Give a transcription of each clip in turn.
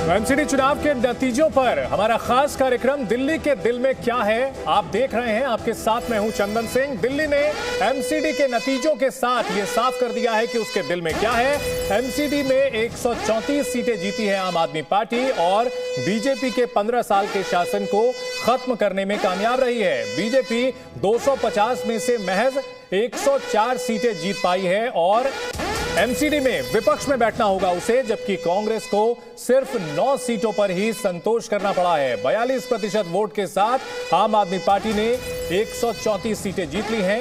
MCD चुनाव के नतीजों पर हमारा खास कार्यक्रम दिल्ली के दिल में क्या है आप देख रहे हैं। आपके साथ मैं हूं चंदन सिंह। दिल्ली ने एमसीडी के नतीजों के साथ ये साफ कर दिया है कि उसके दिल में क्या है। एमसीडी में 134 सीटें जीती है आम आदमी पार्टी और बीजेपी के 15 साल के शासन को खत्म करने में कामयाब रही है। बीजेपी 250 में से महज 104 सीटें जीत पाई है और एमसीडी में विपक्ष में बैठना होगा उसे, जबकि कांग्रेस को सिर्फ 9 सीटों पर ही संतोष करना पड़ा है। 42% वोट के साथ आम आदमी पार्टी ने 134 सीटें जीत ली हैं।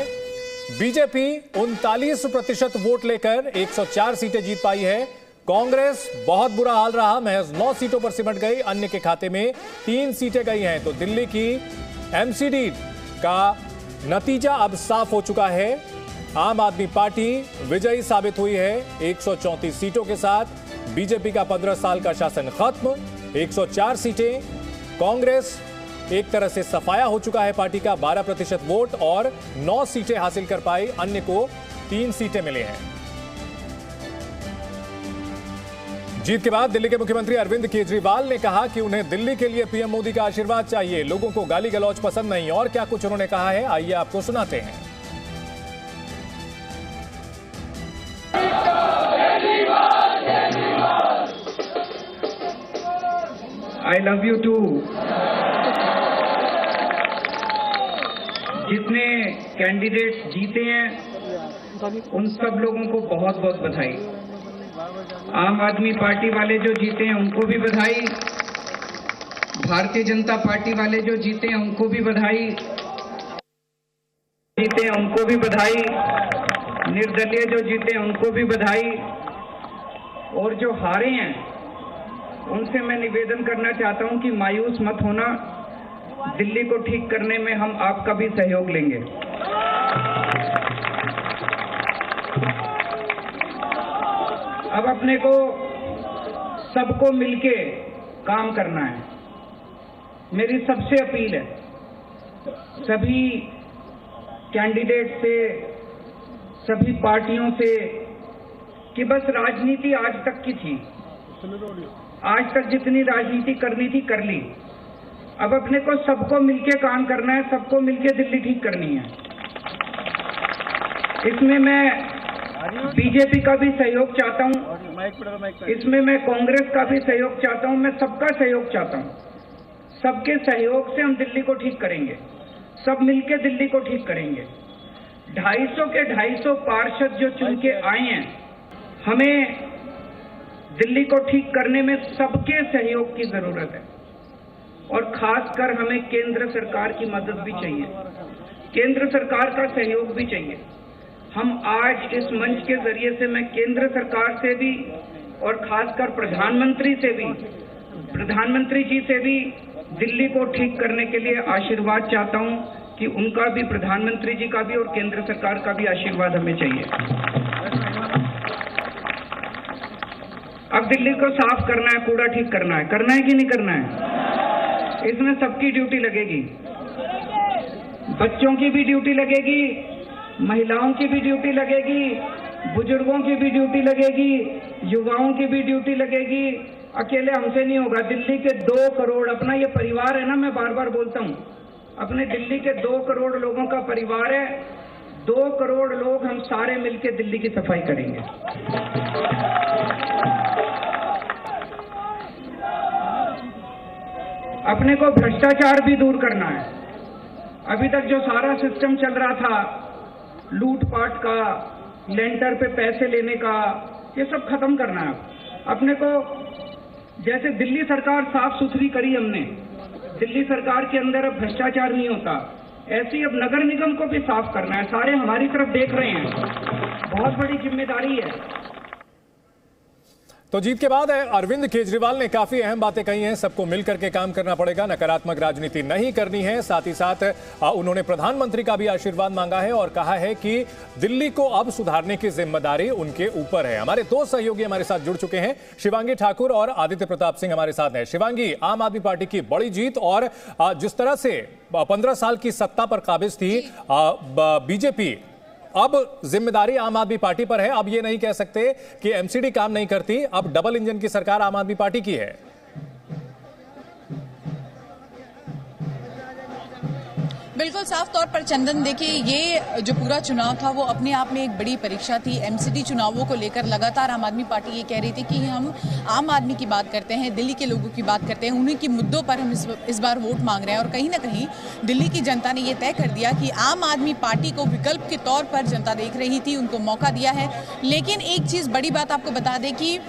बीजेपी 39% वोट लेकर 104 सीटें जीत पाई है। कांग्रेस बहुत बुरा हाल रहा, महज 9 सीटों पर सिमट गई, अन्य के खाते में 3 सीटें गई हैं। तो दिल्ली की एमसीडी का नतीजा अब साफ हो चुका है। आम आदमी पार्टी विजयी साबित हुई है 134 सीटों के साथ। बीजेपी का 15 साल का शासन खत्म, 104 सीटें। कांग्रेस एक तरह से सफाया हो चुका है पार्टी का, 12% वोट और 9 सीटें हासिल कर पाई, अन्य को 3 सीटें मिली हैं। जीत के बाद दिल्ली के मुख्यमंत्री अरविंद केजरीवाल ने कहा कि उन्हें दिल्ली के लिए पीएम मोदी का आशीर्वाद चाहिए, लोगों को गाली गलौज पसंद नहीं। और क्या कुछ उन्होंने कहा है, आइए आपको सुनाते हैं। I love you too। जितने कैंडिडेट्स जीते हैं उन सब लोगों को बहुत बहुत बधाई। आम आदमी पार्टी वाले जो जीते हैं उनको भी बधाई, भारतीय जनता पार्टी वाले जो जीते हैं उनको भी बधाई, जीते हैं उनको भी बधाई, निर्दलीय जो जीते हैं उनको भी बधाई, और जो हारे हैं उनसे मैं निवेदन करना चाहता हूं कि मायूस मत होना, दिल्ली को ठीक करने में हम आपका भी सहयोग लेंगे। अब अपने को सबको मिलके काम करना है। मेरी सबसे अपील है सभी कैंडिडेट से, सभी पार्टियों से, कि बस राजनीति आज तक की थी, आज तक जितनी राजनीति करनी थी कर ली। अब अपने को सबको मिलके काम करना है, सबको मिलके दिल्ली ठीक करनी है। इसमें मैं बीजेपी का भी सहयोग चाहता हूं, इसमें मैं कांग्रेस का भी सहयोग चाहता हूं, मैं सबका सहयोग चाहता हूं। सबके सहयोग से हम दिल्ली को ठीक करेंगे, सब मिलके दिल्ली को ठीक करेंगे। 250 के 250 पार्षद जो चुन के आए हैं, हमें दिल्ली को ठीक करने में सबके सहयोग की जरूरत है और खासकर हमें केंद्र सरकार की मदद भी चाहिए, केंद्र सरकार का सहयोग भी चाहिए। हम आज इस मंच के जरिए से मैं केंद्र सरकार से भी और खासकर प्रधानमंत्री जी से भी दिल्ली को ठीक करने के लिए आशीर्वाद चाहता हूं कि उनका भी, प्रधानमंत्री जी का भी और केंद्र सरकार का भी आशीर्वाद हमें चाहिए। अब दिल्ली को साफ करना है, कूड़ा ठीक करना है कि नहीं करना है? इसमें सबकी ड्यूटी लगेगी, बच्चों की भी ड्यूटी लगेगी, महिलाओं की भी ड्यूटी लगेगी, बुजुर्गों की भी ड्यूटी लगेगी, युवाओं की भी ड्यूटी लगेगी। अकेले हमसे नहीं होगा। दिल्ली के 2 करोड़, अपना ये परिवार है ना, मैं बार बार बोलता हूँ, अपने दिल्ली के 2 करोड़ लोगों का परिवार है। 2 करोड़ लोग हम सारे मिलकर दिल्ली की सफाई करेंगे। अपने को भ्रष्टाचार भी दूर करना है। अभी तक जो सारा सिस्टम चल रहा था, लूटपाट का, लेंटर पे पैसे लेने का, ये सब खत्म करना है। अपने को जैसे दिल्ली सरकार साफ सुथरी करी हमने, दिल्ली सरकार के अंदर अब भ्रष्टाचार नहीं होता, ऐसी अब नगर निगम को भी साफ करना है। सारे हमारी तरफ देख रहे हैं, बहुत बड़ी जिम्मेदारी है। तो जीत के बाद अरविंद केजरीवाल ने काफी अहम बातें कही हैं। सबको मिलकर के काम करना पड़ेगा, नकारात्मक राजनीति नहीं करनी है। साथ ही साथ उन्होंने प्रधानमंत्री का भी आशीर्वाद मांगा है और कहा है कि दिल्ली को अब सुधारने की जिम्मेदारी उनके ऊपर है। हमारे 2 सहयोगी हमारे साथ जुड़ चुके हैं, शिवांगी ठाकुर और आदित्य प्रताप सिंह हमारे साथ हैं। शिवांगी, आम आदमी पार्टी की बड़ी जीत और जिस तरह से 15 साल की सत्ता पर काबिज थी बीजेपी, अब जिम्मेदारी आम आदमी पार्टी पर है। अब ये नहीं कह सकते कि एमसीडी काम नहीं करती, अब डबल इंजन की सरकार आम आदमी पार्टी की है। बिल्कुल साफ तौर पर चंदन, देखिए ये जो पूरा चुनाव था वो अपने आप में एक बड़ी परीक्षा थी। एमसीडी चुनावों को लेकर लगातार आम आदमी पार्टी ये कह रही थी कि हम आम आदमी की बात करते हैं, दिल्ली के लोगों की बात करते हैं, उन्हीं के मुद्दों पर हम इस बार वोट मांग रहे हैं। और कहीं ना कहीं दिल्ली की जनता ने ये तय कर दिया कि आम आदमी पार्टी को विकल्प के तौर पर जनता देख रही थी, उनको मौका दिया है। लेकिन एक चीज़ बड़ी बात आपको बता दें कि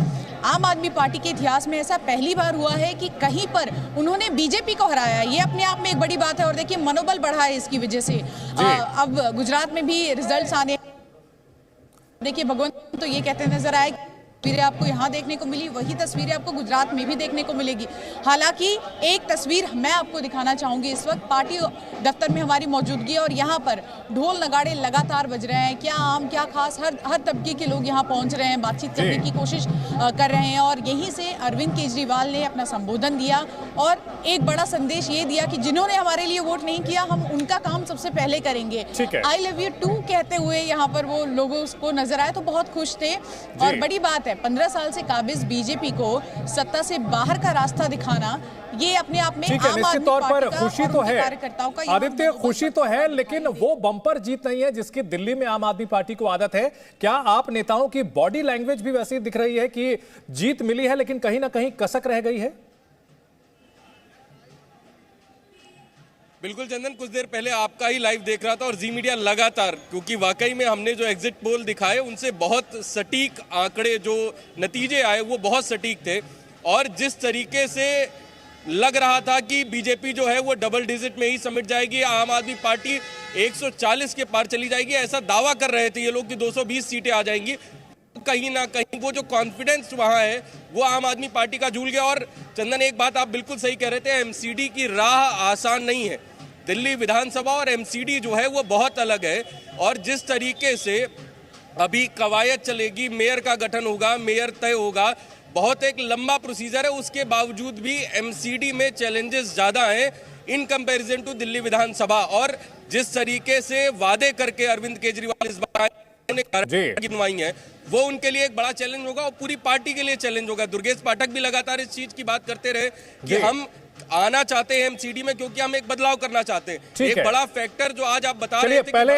आम आदमी पार्टी के इतिहास में ऐसा पहली बार हुआ है कि कहीं पर उन्होंने बीजेपी को हराया। ये अपने आप में एक बड़ी बात है और देखिए मनोबल बढ़ा है इसकी वजह से। अब गुजरात में भी रिजल्ट्स आने, देखिए भगवंत तो ये कहते नजर आए, तस्वीरें आपको यहाँ देखने को मिली, वही तस्वीरें आपको गुजरात में भी देखने को मिलेगी। हालांकि एक तस्वीर मैं आपको दिखाना चाहूंगी, इस वक्त पार्टी दफ्तर में हमारी मौजूदगी है और यहाँ पर ढोल नगाड़े लगातार बज रहे हैं। क्या आम क्या खास, हर तबके के लोग यहाँ पहुँच रहे हैं, बातचीत करने की कोशिश कर रहे हैं। और यहीं से अरविंद केजरीवाल ने अपना संबोधन दिया और एक बड़ा संदेश ये दिया कि जिन्होंने हमारे लिए वोट नहीं किया, हम उनका काम सबसे पहले करेंगे। आई लव यू टू कहते हुए यहाँ पर वो लोगों को नजर आए तो बहुत खुश थे। और बड़ी बात है, 15 साल से काबिज बीजेपी को सत्ता से बाहर का रास्ता दिखाना, ये अपने आप में निश्चित तौर पर खुशी तो है आदित्य, खुशी तो है, लेकिन वो बम्पर जीत नहीं है जिसकी दिल्ली में आम आदमी पार्टी को आदत है। क्या आप नेताओं की बॉडी लैंग्वेज भी वैसी दिख रही है कि जीत मिली है लेकिन कहीं ना कहीं कसक रह गई है? बिल्कुल चंदन, कुछ देर पहले आपका ही लाइव देख रहा था और जी मीडिया लगातार, क्योंकि वाकई में हमने जो एग्जिट पोल दिखाए उनसे बहुत सटीक आंकड़े, जो नतीजे आए वो बहुत सटीक थे। और जिस तरीके से लग रहा था कि बीजेपी जो है वो डबल डिजिट में ही समेट जाएगी, आम आदमी पार्टी 140 के पार चली जाएगी, ऐसा दावा कर रहे थे ये लोग कि 220 सीटें आ जाएंगी, कहीं ना कहीं वो जो कॉन्फिडेंस वहां है वो आम आदमी पार्टी का झूल गया। और चंदन, एक बात आप बिल्कुल सही कह रहे थे, एमसीडी की राह आसान नहीं है। दिल्ली विधानसभा और एमसीडी जो है वो बहुत अलग है। और जिस तरीके से अभी कवायद चलेगी, मेयर का गठन होगा, मेयर तय होगा, बहुत एक लंबा प्रोसीजर है, उसके बावजूद भी एमसीडी में चैलेंजेस ज्यादा हैं इन कंपैरिजन टू दिल्ली विधानसभा। और जिस तरीके से वादे करके अरविंद केजरीवाल इस बार गिनवाई है, वो उनके लिए एक बड़ा चैलेंज होगा और पूरी पार्टी के लिए चैलेंज होगा। दुर्गेश पाठक भी लगातार इस चीज की बात करते रहे कि हम आना चाहते हैं एमसीडी में क्योंकि हम एक बदलाव करना चाहते हैं। एक बड़ा फैक्टर जो आज आप बता रहे थे, पहले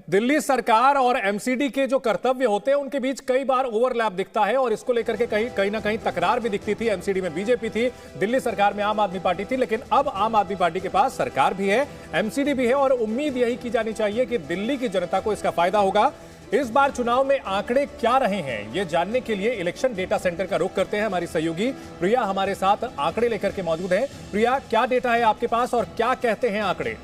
दिल्ली सरकार और एमसीडी के जो कर्तव्य होते हैं उनके बीच कई बार ओवरलैप दिखता है और इसको लेकर के कहीं ना कहीं तकरार भी दिखती थी। एमसीडी में बीजेपी थी, दिल्ली सरकार में आम आदमी पार्टी थी, लेकिन अब आम आदमी पार्टी के पास सरकार भी है, एमसीडी भी है और उम्मीद यही की जानी चाहिए कि दिल्ली की जनता को इसका फायदा होगा। इस बार चुनाव में आंकड़े क्या रहे हैं, ये जानने के लिए इलेक्शन डेटा सेंटर का रुख करते हैं। हमारी सहयोगी प्रिया हमारे साथ आंकड़े लेकर के मौजूद है। प्रिया, क्या डेटा है आपके पास और क्या कहते हैं आंकड़े?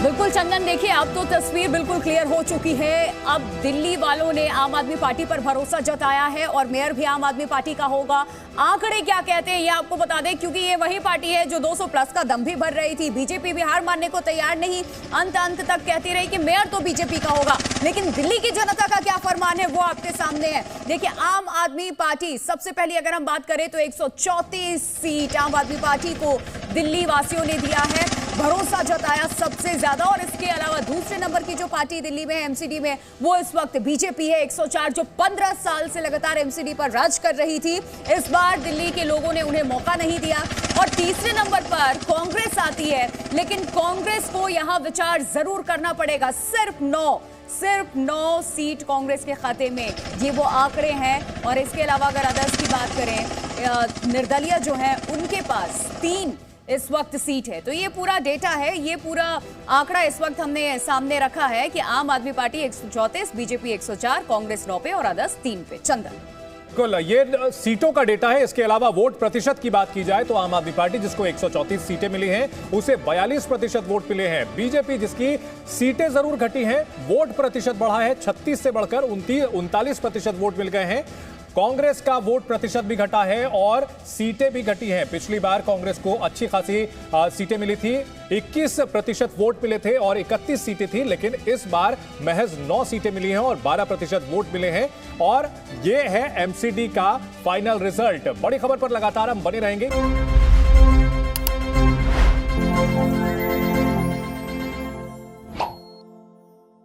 बिल्कुल चंदन, देखिए अब तो तस्वीर बिल्कुल क्लियर हो चुकी है। अब दिल्ली वालों ने आम आदमी पार्टी पर भरोसा जताया है और मेयर भी आम आदमी पार्टी का होगा। आंकड़े क्या कहते हैं ये आपको बता दें, क्योंकि ये वही पार्टी है जो 200 प्लस का दम भी भर रही थी। बीजेपी भी हार मानने को तैयार नहीं, अंत तक कहती रही कि मेयर तो बीजेपी का होगा। लेकिन दिल्ली की जनता का क्या फरमान है वो आपके सामने है। देखिए, आम आदमी पार्टी सबसे पहले अगर हम बात करें तो 134 सीट आम आदमी पार्टी को दिल्ली वासियों ने दिया है, भरोसा जताया सबसे ज्यादा। और इसके अलावा दूसरे नंबर की जो पार्टी दिल्ली में एमसीडी में, वो इस वक्त बीजेपी है, 104, जो 15 साल से लगातार एमसीडी पर राज कर रही थी। इस बार दिल्ली के लोगों ने उन्हें मौका नहीं दिया। और तीसरे नंबर पर कांग्रेस आती है, लेकिन कांग्रेस को यहां विचार जरूर करना पड़ेगा। सिर्फ 9 सीट कांग्रेस के खाते में, ये वो आंकड़े हैं। और इसके अलावा अगर अदर्स की बात करें, निर्दलीय जो है उनके पास 3 इस वक्त सीट है। तो ये पूरा डेटा है, ये पूरा आंकड़ा इस वक्त हमने सामने रखा है कि आम आदमी पार्टी 134, बीजेपी 104, कांग्रेस 9 पे और अदर्स 3 पे। चंदन, बिल्कुल, ये सीटों का डेटा है। इसके अलावा वोट प्रतिशत की बात की जाए तो आम आदमी पार्टी जिसको 134 सीटें मिली हैं, उसे 42% वोट मिले हैं। बीजेपी जिसकी सीटें जरूर घटी हैं, वोट प्रतिशत बढ़ा है, 36 से बढ़कर 39% वोट मिल गए हैं। कांग्रेस का वोट प्रतिशत भी घटा है और सीटें भी घटी हैं। पिछली बार कांग्रेस को अच्छी खासी सीटें मिली थी, 21% वोट मिले थे और 31 सीटें थी, लेकिन इस बार महज 9 सीटें मिली हैं और 12% वोट मिले हैं। और ये है एमसीडी का फाइनल रिजल्ट। बड़ी खबर पर लगातार हम बने रहेंगे।